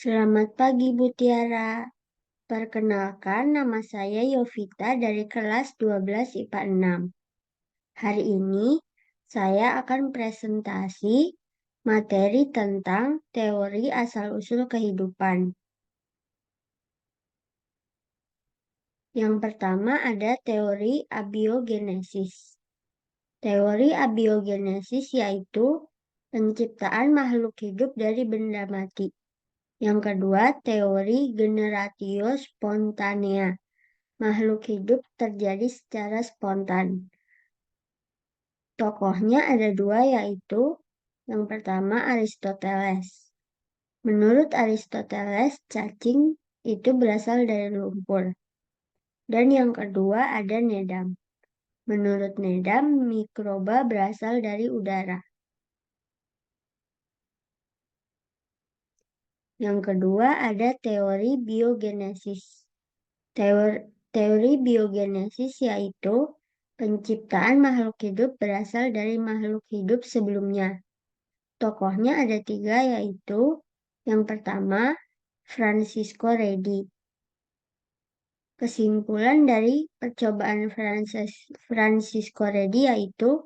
Selamat pagi Bu Tiara. Perkenalkan, nama saya Yovita dari kelas 12 IPA 6. Hari ini saya akan presentasi materi tentang teori asal-usul kehidupan. Yang pertama ada teori abiogenesis. Teori abiogenesis yaitu penciptaan makhluk hidup dari benda mati. Yang kedua, teori generatio spontanea. Makhluk hidup terjadi secara spontan. Tokohnya ada dua, yaitu yang pertama Aristoteles. Menurut Aristoteles, cacing itu berasal dari lumpur. Dan yang kedua ada Nedam. Menurut Nedam, mikroba berasal dari udara. Yang kedua ada teori biogenesis. Teori biogenesis yaitu penciptaan makhluk hidup berasal dari makhluk hidup sebelumnya. Tokohnya ada tiga, yaitu yang pertama Francisco Redi. Kesimpulan dari percobaan Francisco Redi yaitu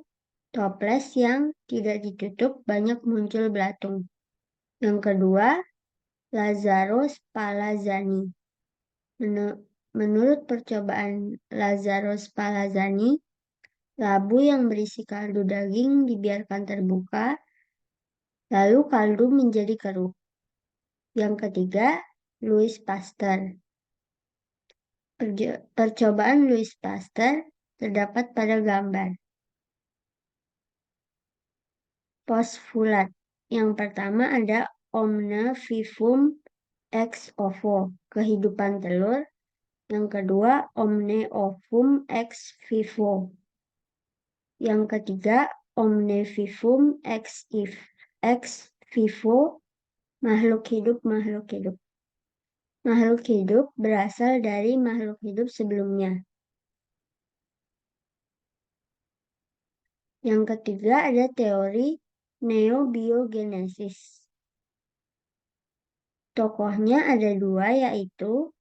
toples yang tidak ditutup banyak muncul belatung. Yang kedua, Lazzaro Spallanzani. Menurut percobaan Lazzaro Spallanzani, labu yang berisi kaldu daging dibiarkan terbuka, lalu kaldu menjadi keruh. Yang ketiga, Louis Pasteur. Percobaan Louis Pasteur terdapat pada gambar. Postfulat. Yang pertama ada omne vivum ex ovo, kehidupan telur. Yang kedua, omne ovum ex vivo. Yang ketiga, omne vivum ex vivo, makhluk hidup. Makhluk hidup berasal dari makhluk hidup sebelumnya. Yang ketiga ada teori neobiogenesis. Tokohnya ada dua, yaitu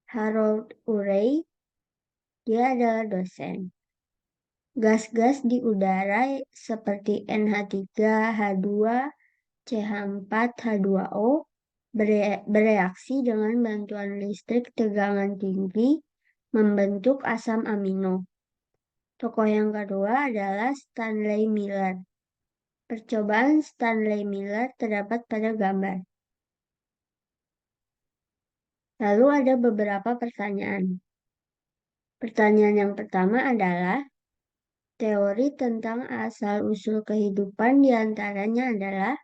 Harold Urey, dia adalah dosen. Gas-gas di udara seperti NH3, H2, CH4, H2O bereaksi dengan bantuan listrik tegangan tinggi membentuk asam amino. Tokoh yang kedua adalah Stanley Miller. Percobaan Stanley Miller terdapat pada gambar. Lalu ada beberapa pertanyaan. Pertanyaan yang pertama adalah, teori tentang asal-usul kehidupan diantaranya adalah,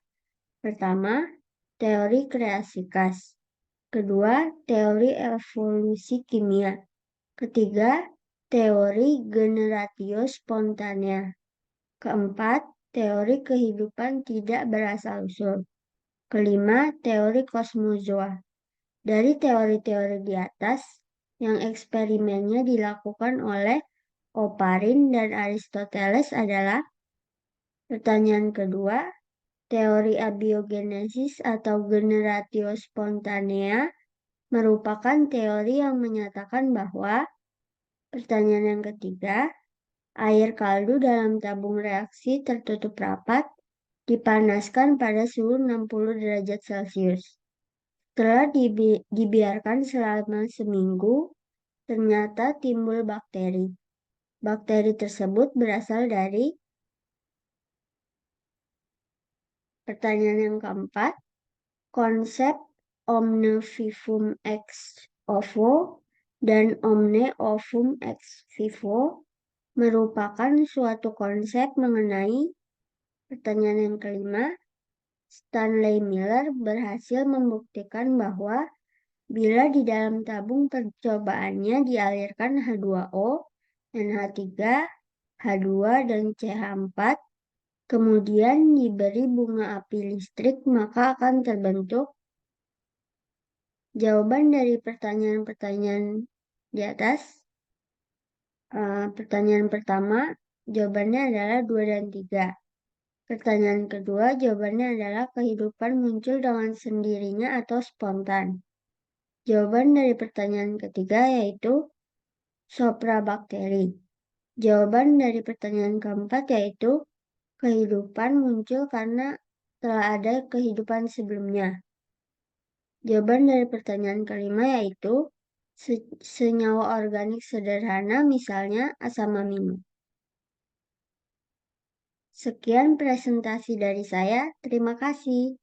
pertama, teori kreasi gas. Kedua, teori evolusi kimia. Ketiga, teori generatio spontanea. Keempat, teori kehidupan tidak berasal-usul. Kelima, teori kosmozoa. Dari teori-teori di atas, yang eksperimennya dilakukan oleh Oparin dan Aristoteles adalah, pertanyaan kedua, teori abiogenesis atau generatio spontanea merupakan teori yang menyatakan bahwa, pertanyaan yang ketiga, air kaldu dalam tabung reaksi tertutup rapat dipanaskan pada suhu 60 derajat Celcius. Setelah dibiarkan selama seminggu, ternyata timbul bakteri. Bakteri tersebut berasal dari, pertanyaan yang keempat, konsep omne vivum ex ovo dan omne ovum ex vivo merupakan suatu konsep mengenai, pertanyaan yang kelima, Stanley Miller berhasil membuktikan bahwa bila di dalam tabung percobaannya dialirkan H2O, NH3, H2, dan CH4, kemudian diberi bunga api listrik, maka akan terbentuk. Jawaban dari pertanyaan-pertanyaan di atas. Pertanyaan pertama, jawabannya adalah 2 dan 3. Pertanyaan kedua, jawabannya adalah kehidupan muncul dengan sendirinya atau spontan. Jawaban dari pertanyaan ketiga yaitu soprabakteri. Jawaban dari pertanyaan keempat yaitu kehidupan muncul karena telah ada kehidupan sebelumnya. Jawaban dari pertanyaan kelima yaitu senyawa organik sederhana, misalnya asam amino. Sekian presentasi dari saya. Terima kasih.